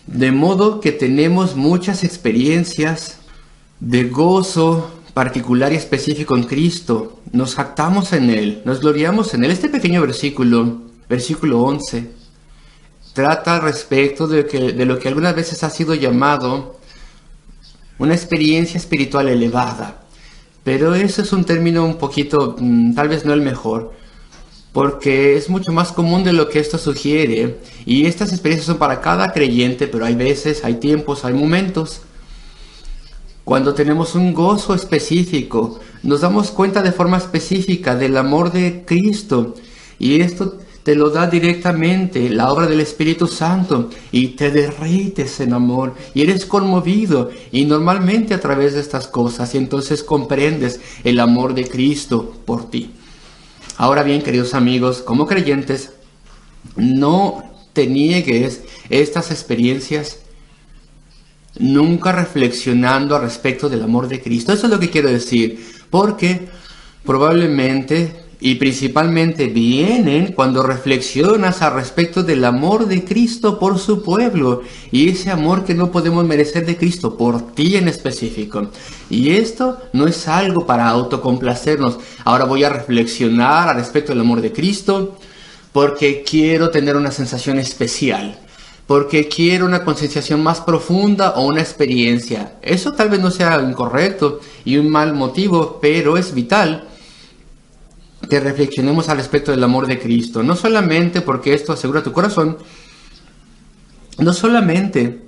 De modo que tenemos muchas experiencias de gozo particular y específico en Cristo. Nos jactamos en Él, nos gloriamos en Él. Este pequeño versículo 11, trata al respecto de lo que algunas veces ha sido llamado una experiencia espiritual elevada. Pero eso es un término un poquito, tal vez no el mejor, porque es mucho más común de lo que esto sugiere. Y estas experiencias son para cada creyente, pero hay veces, hay tiempos, hay momentos cuando tenemos un gozo específico, nos damos cuenta de forma específica del amor de Cristo, y esto te lo da directamente la obra del Espíritu Santo, y te derrites en amor, y eres conmovido, y normalmente a través de estas cosas, y entonces comprendes el amor de Cristo por ti. Ahora bien, queridos amigos, como creyentes, no te niegues estas experiencias, nunca reflexionando al respecto del amor de Cristo. Eso es lo que quiero decir, porque probablemente y principalmente vienen cuando reflexionas al respecto del amor de Cristo por su pueblo, y ese amor que no podemos merecer de Cristo por ti en específico. Y esto no es algo para autocomplacernos. Ahora voy a reflexionar al respecto del amor de Cristo porque quiero tener una sensación especial, porque quiero una concienciación más profunda o una experiencia. Eso tal vez no sea incorrecto y un mal motivo, pero es vital que reflexionemos al respecto del amor de Cristo. No solamente porque esto asegura tu corazón, no solamente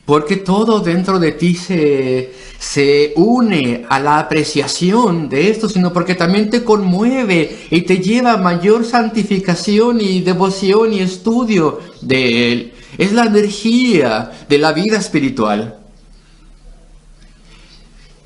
porque todo dentro de ti se une a la apreciación de esto, sino porque también te conmueve y te lleva a mayor santificación y devoción y estudio de Él. Es la energía de la vida espiritual.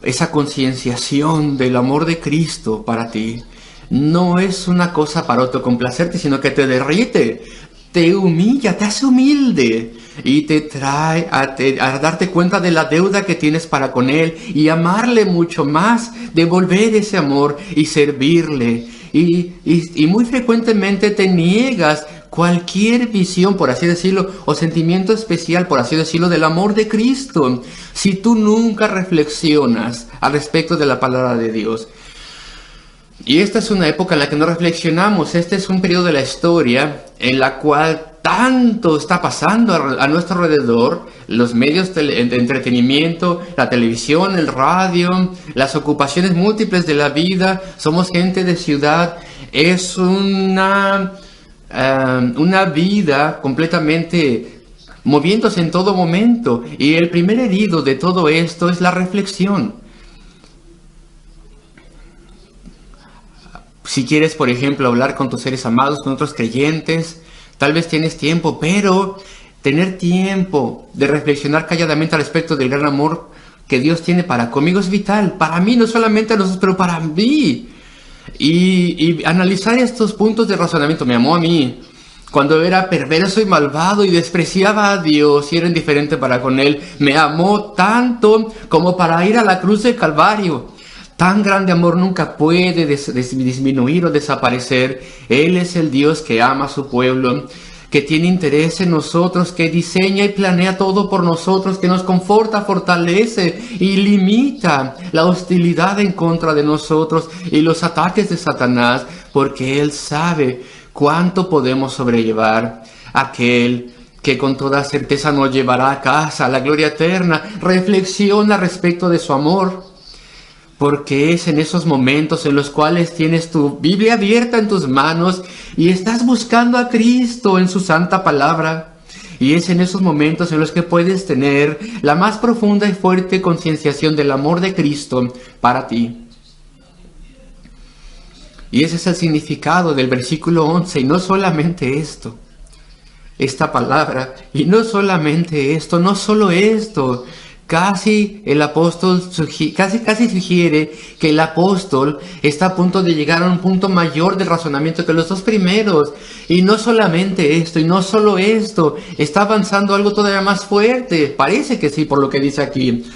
Esa concienciación del amor de Cristo para ti no es una cosa para autocomplacerte, sino que te derrite, te humilla, te hace humilde y te trae a darte cuenta de la deuda que tienes para con Él y amarle mucho más, devolver ese amor y servirle. Y muy frecuentemente te niegas cualquier visión, por así decirlo, o sentimiento especial, por así decirlo, del amor de Cristo, si tú nunca reflexionas al respecto de la palabra de Dios. Y esta es una época en la que no reflexionamos. Este es un periodo de la historia en la cual tanto está pasando a nuestro alrededor, los medios de entretenimiento, la televisión, el radio, las ocupaciones múltiples de la vida. Somos gente de ciudad. Es una vida completamente moviéndose en todo momento. Y el primer herido de todo esto es la reflexión. Si quieres, por ejemplo, hablar con tus seres amados, con otros creyentes, tal vez tienes tiempo, pero tener tiempo de reflexionar calladamente al respecto del gran amor que Dios tiene para conmigo es vital. Para mí, no solamente a nosotros, pero para mí. Y analizar estos puntos de razonamiento. Me amó a mí cuando era perverso y malvado y despreciaba a Dios y era indiferente para con Él. Me amó tanto como para ir a la cruz del Calvario. Tan grande amor nunca puede disminuir o desaparecer. Él es el Dios que ama a su pueblo, que tiene interés en nosotros, que diseña y planea todo por nosotros, que nos conforta, fortalece y limita la hostilidad en contra de nosotros y los ataques de Satanás, porque Él sabe cuánto podemos sobrellevar. Aquel que con toda certeza nos llevará a casa, a la gloria eterna. Reflexiona respecto de su amor, porque es en esos momentos en los cuales tienes tu Biblia abierta en tus manos y estás buscando a Cristo en su santa palabra. Y es en esos momentos en los que puedes tener la más profunda y fuerte concienciación del amor de Cristo para ti. Y ese es el significado del versículo 11. Y no solamente esto, esta palabra, y no solamente esto, no solo esto. Casi el apóstol casi sugiere que el apóstol está a punto de llegar a un punto mayor de razonamiento que los dos primeros. Y no solamente esto, y no solo esto, está avanzando algo todavía más fuerte. Parece que sí, por lo que dice aquí.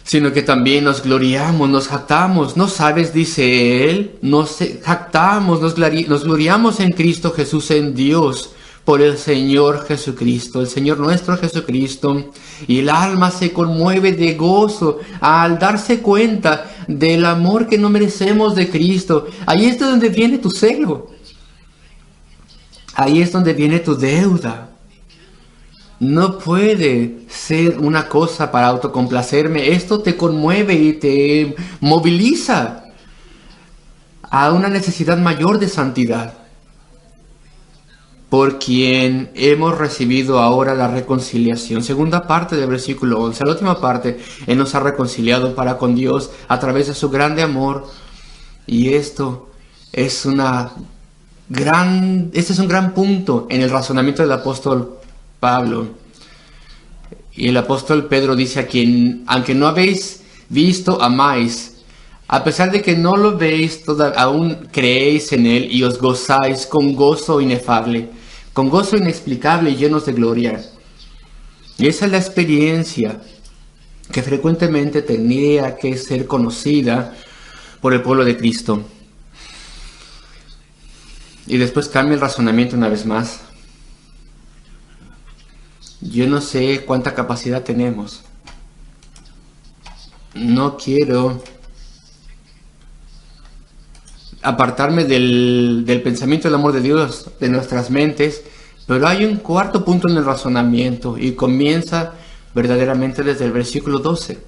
Sino que también nos gloriamos, nos jactamos. ¿No sabes?, dice él, nos jactamos, nos gloriamos en Cristo Jesús, en Dios, por el Señor Jesucristo, el Señor nuestro Jesucristo. Y el alma se conmueve de gozo al darse cuenta del amor que no merecemos de Cristo. Ahí es donde viene tu celo. Ahí es donde viene tu deuda. No puede ser una cosa para autocomplacerme. Esto te conmueve y te moviliza a una necesidad mayor de santidad. Por quien hemos recibido ahora la reconciliación. Segunda parte del versículo 11. La última parte, Él nos ha reconciliado para con Dios a través de su grande amor. Y esto es este es un gran punto en el razonamiento del apóstol Pablo. Y el apóstol Pedro dice a quien, aunque no habéis visto, amáis. A pesar de que no lo veis, aún creéis en Él y os gozáis con gozo inefable, con gozo inexplicable y llenos de gloria. Y esa es la experiencia que frecuentemente tenía que ser conocida por el pueblo de Cristo. Y después cambia el razonamiento una vez más. Yo no sé cuánta capacidad tenemos. No quiero apartarme del pensamiento del amor de Dios de nuestras mentes, pero hay un cuarto punto en el razonamiento y comienza verdaderamente desde el versículo 12.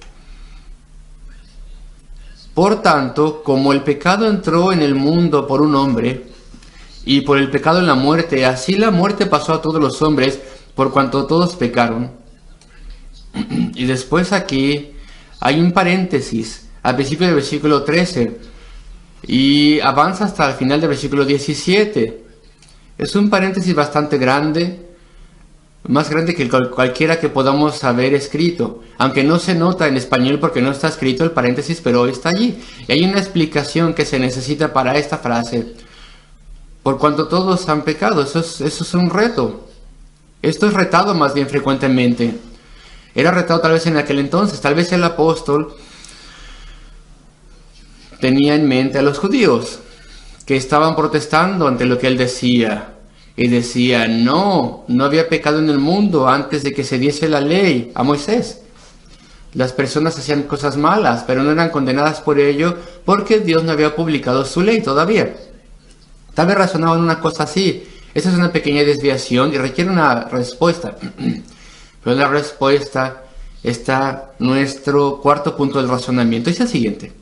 Por tanto, como el pecado entró en el mundo por un hombre, y por el pecado en la muerte, así la muerte pasó a todos los hombres, por cuanto todos pecaron. Y después aquí hay un paréntesis al principio del versículo 13 y avanza hasta el final del versículo 17. Es un paréntesis bastante grande, más grande que cualquiera que podamos haber escrito, aunque no se nota en español porque no está escrito el paréntesis, pero está allí. Y hay una explicación que se necesita para esta frase. Por cuanto todos han pecado, eso es un reto. Esto es retado más bien frecuentemente. Era retado tal vez en aquel entonces. Tal vez el apóstol tenía en mente a los judíos que estaban protestando ante lo que él decía. Y decía, no había pecado en el mundo antes de que se diese la ley a Moisés. Las personas hacían cosas malas, pero no eran condenadas por ello porque Dios no había publicado su ley todavía. Tal vez razonaban una cosa así. Esa es una pequeña desviación y requiere una respuesta. Pero en la respuesta está nuestro cuarto punto del razonamiento. Es el siguiente.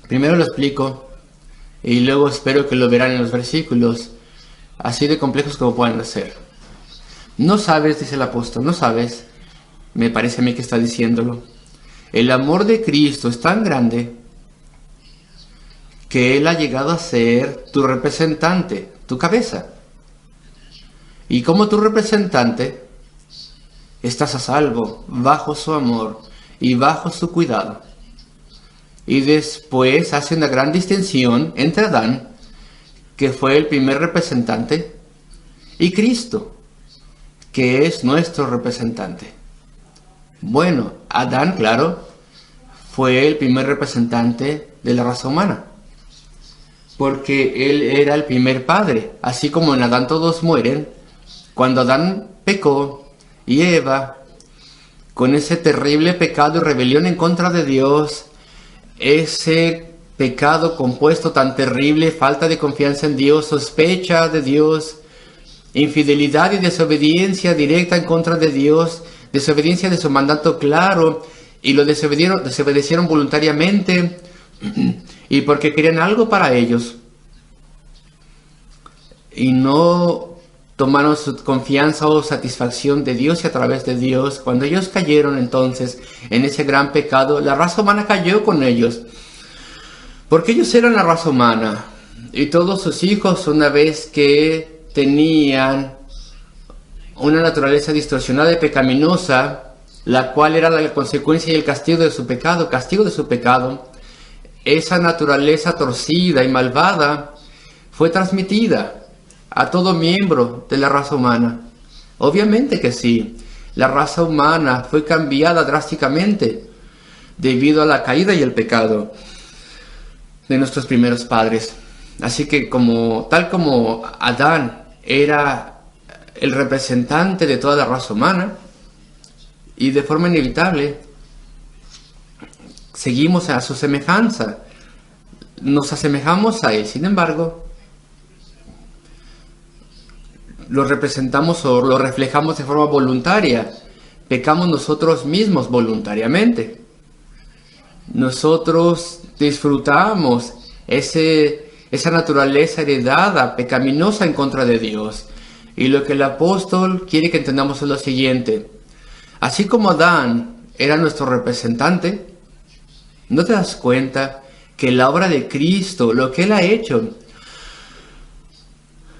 Primero lo explico y luego espero que lo verán en los versículos, así de complejos como puedan ser. No sabes, dice el apóstol, no sabes, me parece a mí que está diciéndolo. El amor de Cristo es tan grande que Él ha llegado a ser tu representante, tu cabeza. Y como tu representante, estás a salvo, bajo su amor y bajo su cuidado. Y después hace una gran distinción entre Adán, que fue el primer representante, y Cristo, que es nuestro representante. Bueno, Adán, claro, fue el primer representante de la raza humana, porque él era el primer padre. Así como en Adán todos mueren, cuando Adán pecó y Eva, con ese terrible pecado y rebelión en contra de Dios, ese pecado compuesto tan terrible, falta de confianza en Dios, sospecha de Dios, infidelidad y desobediencia directa en contra de Dios, desobediencia de su mandato claro, y lo desobedecieron voluntariamente y porque querían algo para ellos y no tomaron su confianza o satisfacción de Dios y a través de Dios. Cuando ellos cayeron entonces en ese gran pecado, la raza humana cayó con ellos, porque ellos eran la raza humana y todos sus hijos, una vez que tenían una naturaleza distorsionada y pecaminosa, la cual era la consecuencia y el castigo de su pecado, esa naturaleza torcida y malvada fue transmitida a todo miembro de la raza humana. Obviamente que sí, la raza humana fue cambiada drásticamente debido a la caída y el pecado de nuestros primeros padres. Así que tal como Adán era el representante de toda la raza humana, y de forma inevitable seguimos a su semejanza, nos asemejamos a él. Sin embargo, lo representamos o lo reflejamos de forma voluntaria. Pecamos nosotros mismos voluntariamente. Nosotros disfrutamos esa naturaleza heredada, pecaminosa en contra de Dios. Y lo que el apóstol quiere que entendamos es lo siguiente. Así como Adán era nuestro representante, ¿no te das cuenta que la obra de Cristo, lo que Él ha hecho,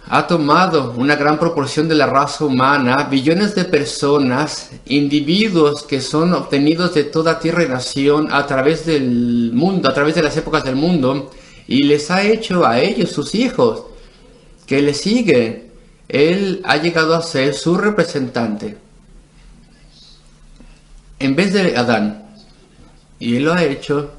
ha tomado una gran proporción de la raza humana, billones de personas, individuos que son obtenidos de toda tierra y nación a través del mundo, a través de las épocas del mundo, y les ha hecho a ellos sus hijos, que le siguen? Él ha llegado a ser su representante en vez de Adán. Y Él lo ha hecho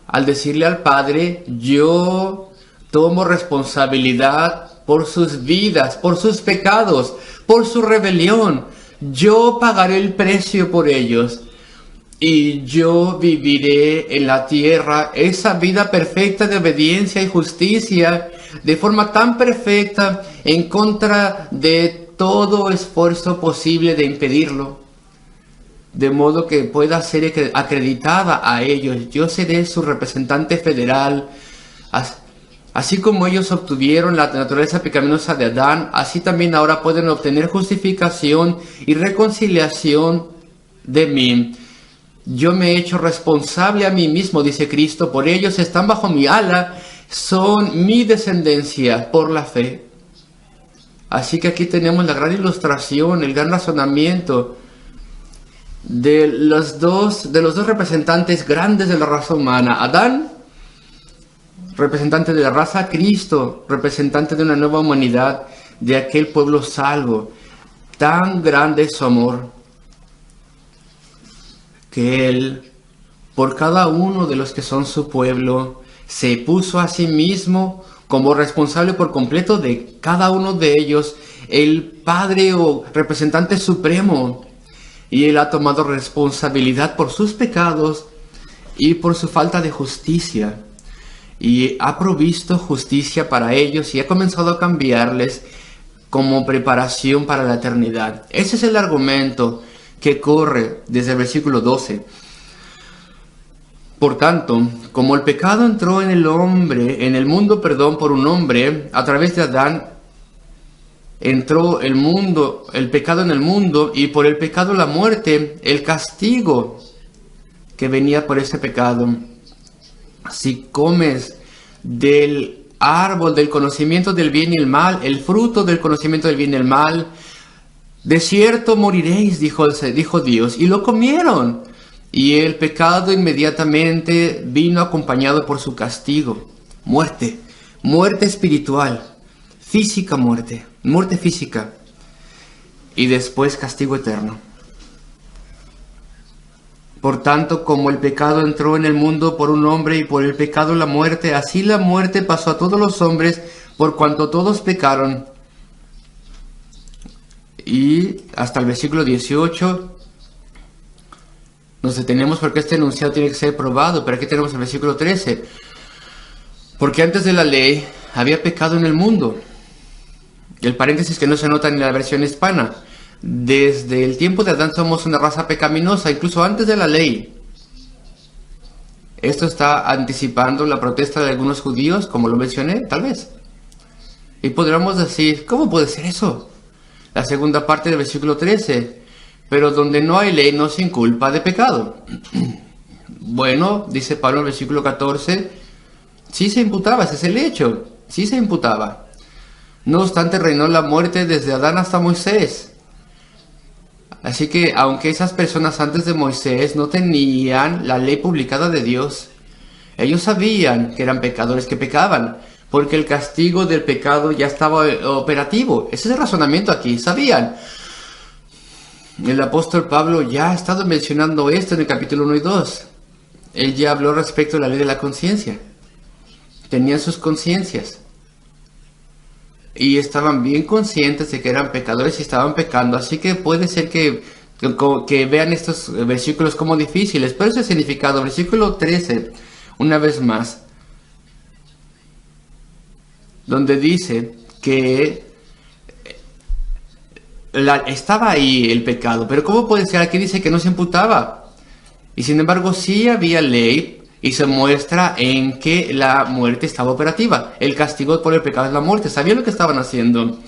al decirle al Padre: yo tomo responsabilidad por sus vidas, por sus pecados, por su rebelión. Yo pagaré el precio por ellos. Y yo viviré en la tierra esa vida perfecta de obediencia y justicia, de forma tan perfecta, en contra de todo esfuerzo posible de impedirlo, de modo que pueda ser acreditada a ellos. Yo seré su representante federal. Así como ellos obtuvieron la naturaleza pecaminosa de Adán, así también ahora pueden obtener justificación y reconciliación de mí. Yo me he hecho responsable a mí mismo, dice Cristo, por ellos están bajo mi ala, son mi descendencia por la fe. Así que aquí tenemos la gran ilustración, el gran razonamiento de los dos representantes grandes de la raza humana. Adán, representante de la raza; Cristo, representante de una nueva humanidad, de aquel pueblo salvo. Tan grande es su amor, que Él, por cada uno de los que son su pueblo, se puso a sí mismo como responsable por completo de cada uno de ellos, el Padre o representante supremo. Y Él ha tomado responsabilidad por sus pecados y por su falta de justicia. Y ha provisto justicia para ellos y ha comenzado a cambiarles como preparación para la eternidad. Ese es el argumento que corre desde el versículo 12. Por tanto, como el pecado entró en el mundo, por un hombre, a través de Adán, entró el pecado en el mundo, y por el pecado la muerte, el castigo que venía por ese pecado. Si comes del árbol del conocimiento del bien y el mal, el fruto del conocimiento del bien y el mal, de cierto moriréis, dijo Dios. Y lo comieron. Y el pecado inmediatamente vino acompañado por su castigo. Muerte espiritual, física muerte física. Y después castigo eterno. Por tanto, como el pecado entró en el mundo por un hombre y por el pecado la muerte, así la muerte pasó a todos los hombres por cuanto todos pecaron. Y hasta el versículo 18 nos detenemos porque este enunciado tiene que ser probado. Pero aquí tenemos el versículo 13. Porque antes de la ley había pecado en el mundo. El paréntesis que no se nota en la versión hispana. Desde el tiempo de Adán somos una raza pecaminosa, incluso antes de la ley. Esto está anticipando la protesta de algunos judíos, como lo mencioné, tal vez. Y podríamos decir, ¿cómo puede ser eso? La segunda parte del versículo 13. Pero donde no hay ley no se inculpa de pecado. Bueno, dice Pablo en el versículo 14, sí se imputaba, ese es el hecho, sí se imputaba. No obstante, reinó la muerte desde Adán hasta Moisés. Así que, aunque esas personas antes de Moisés no tenían la ley publicada de Dios, ellos sabían que eran pecadores, que pecaban, porque el castigo del pecado ya estaba operativo. Ese es el razonamiento aquí, sabían. El apóstol Pablo ya ha estado mencionando esto en el capítulo 1 y 2. Él ya habló respecto a la ley de la conciencia. Tenían sus conciencias. y estaban bien conscientes de que eran pecadores y estaban pecando. Así que puede ser que vean estos versículos como difíciles, pero ese significado, versículo 13, una vez más, donde dice que estaba ahí el pecado, pero ¿cómo puede ser? Aquí dice que no se imputaba, y sin embargo sí había ley, y se muestra en que la muerte estaba operativa. El castigo por el pecado es la muerte. Sabían lo que estaban haciendo.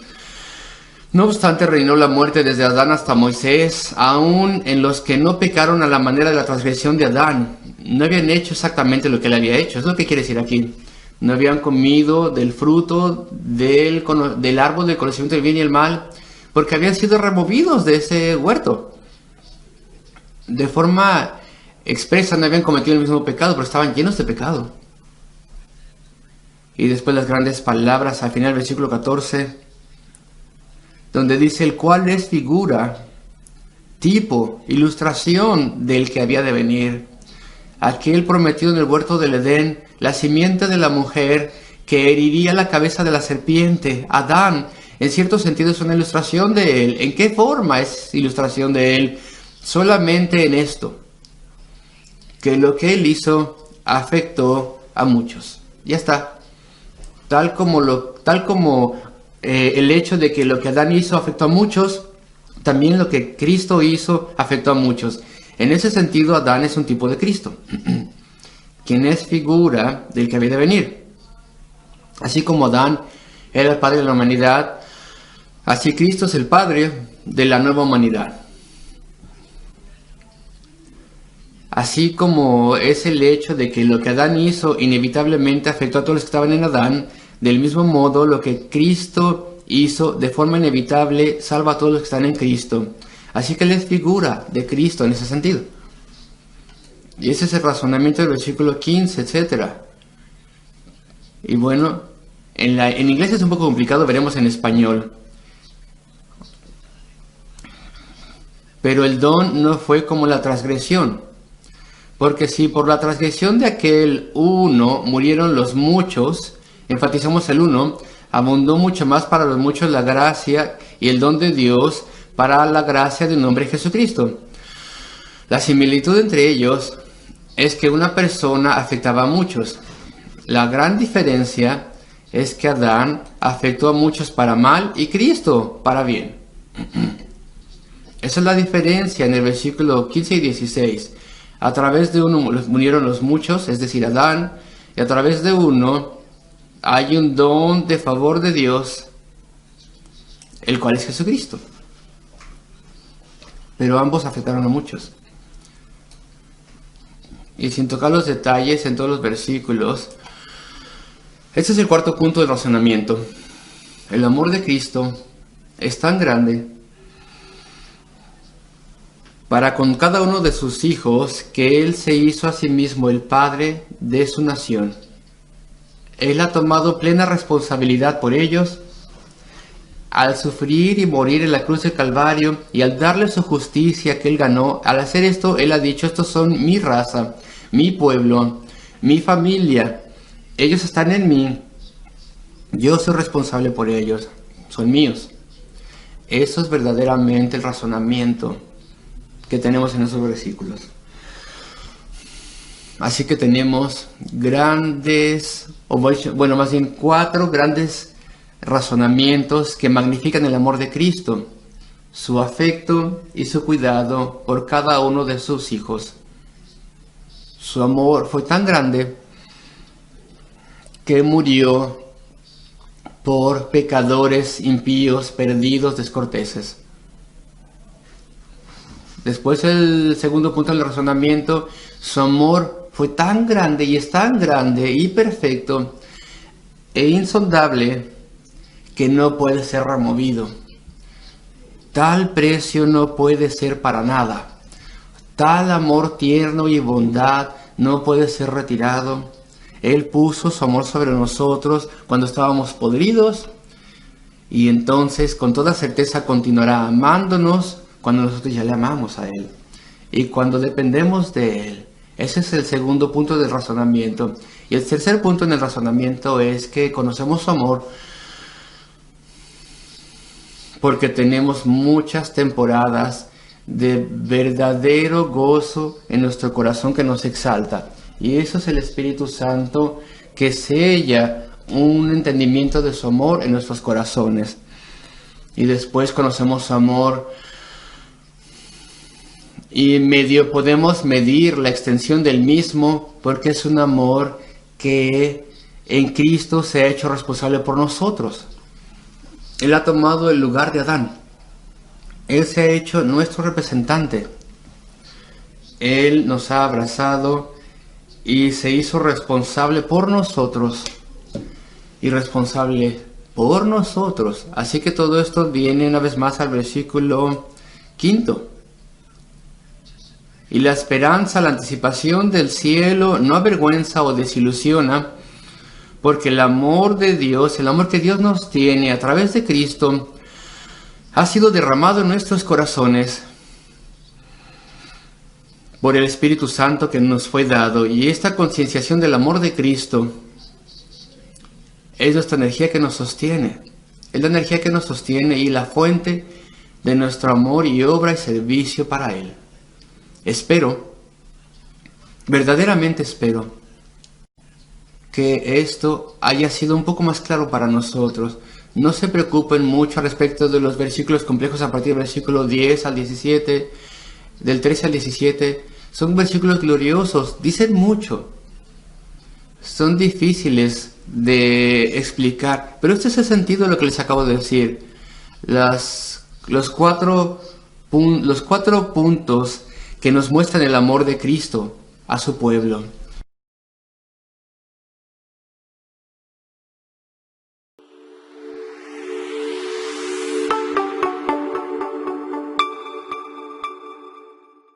No obstante, reinó la muerte desde Adán hasta Moisés, aún en los que no pecaron a la manera de la transgresión de Adán. No habían hecho exactamente lo que él había hecho. Es lo que quiere decir aquí. No habían comido del fruto del árbol del conocimiento del bien y el mal, porque habían sido removidos de ese huerto. De forma expresa, no habían cometido el mismo pecado, pero estaban llenos de pecado. Y después las grandes palabras al final del versículo 14, donde dice: el cual es figura, tipo, ilustración del que había de venir, aquel prometido en el huerto del Edén, la simiente de la mujer que heriría la cabeza de la serpiente. Adán, en cierto sentido, es una ilustración de él. ¿En qué forma es ilustración de él? Solamente en esto, que lo que él hizo afectó a muchos. Ya está. Tal como el hecho de que lo que Adán hizo afectó a muchos, también lo que Cristo hizo afectó a muchos. En ese sentido, Adán es un tipo de Cristo, quien es figura del que había de venir. Así como Adán era el padre de la humanidad, así Cristo es el padre de la nueva humanidad. Así como es el hecho de que lo que Adán hizo inevitablemente afectó a todos los que estaban en Adán, del mismo modo lo que Cristo hizo de forma inevitable salva a todos los que están en Cristo. Así que él es figura de Cristo en ese sentido. Y ese es el razonamiento del versículo 15, etc. Y bueno, en inglés es un poco complicado, veremos en español. Pero el don no fue como la transgresión. Porque si por la transgresión de aquel uno murieron los muchos, enfatizamos el uno, abundó mucho más para los muchos la gracia y el don de Dios para la gracia de un hombre Jesucristo. La similitud entre ellos es que una persona afectaba a muchos. La gran diferencia es que Adán afectó a muchos para mal y Cristo para bien. Esa es la diferencia en el versículo 15 y 16. A través de uno murieron los muchos, es decir, Adán, y a través de uno hay un don de favor de Dios, el cual es Jesucristo. Pero ambos afectaron a muchos. Y sin tocar los detalles en todos los versículos, este es el cuarto punto del razonamiento. El amor de Cristo es tan grande para con cada uno de sus hijos, que Él se hizo a sí mismo el Padre de su nación. Él ha tomado plena responsabilidad por ellos, al sufrir y morir en la cruz del Calvario, y al darle su justicia que Él ganó. Al hacer esto, Él ha dicho: estos son mi raza, mi pueblo, mi familia. Ellos están en mí, yo soy responsable por ellos, son míos. Eso es verdaderamente el razonamiento que tenemos en esos versículos. Así que tenemos cuatro grandes razonamientos que magnifican el amor de Cristo, su afecto y su cuidado por cada uno de sus hijos. Su amor fue tan grande que murió por pecadores, impíos, perdidos, descorteses. Después, el segundo punto del razonamiento: su amor fue tan grande y es tan grande y perfecto e insondable que no puede ser removido. Tal precio no puede ser para nada. Tal amor tierno y bondad no puede ser retirado. Él puso su amor sobre nosotros cuando estábamos podridos, y entonces con toda certeza continuará amándonos cuando nosotros ya le amamos a Él y cuando dependemos de Él. Ese es el segundo punto del razonamiento. Y el tercer punto en el razonamiento es que conocemos su amor porque tenemos muchas temporadas de verdadero gozo en nuestro corazón que nos exalta. Y eso es el Espíritu Santo que sella un entendimiento de su amor en nuestros corazones. Y después conocemos su amor y podemos medir la extensión del mismo, porque es un amor que en Cristo se ha hecho responsable por nosotros. Él ha tomado el lugar de Adán. Él se ha hecho nuestro representante. Él nos ha abrazado y se hizo responsable por nosotros. Y responsable por nosotros. Así que todo esto viene una vez más al versículo 5. Y la esperanza, la anticipación del cielo no avergüenza o desilusiona, porque el amor de Dios, el amor que Dios nos tiene a través de Cristo, ha sido derramado en nuestros corazones por el Espíritu Santo que nos fue dado. Y esta concienciación del amor de Cristo es nuestra energía que nos sostiene. Es la energía que nos sostiene y la fuente de nuestro amor y obra y servicio para Él. Espero, verdaderamente espero, que esto haya sido un poco más claro para nosotros. No se preocupen mucho al respecto de los versículos complejos a partir del versículo 10 al 17, del 13 al 17. Son versículos gloriosos, dicen mucho. Son difíciles de explicar, pero este es el sentido de lo que les acabo de decir. Los cuatro puntos que nos muestran el amor de Cristo a su pueblo.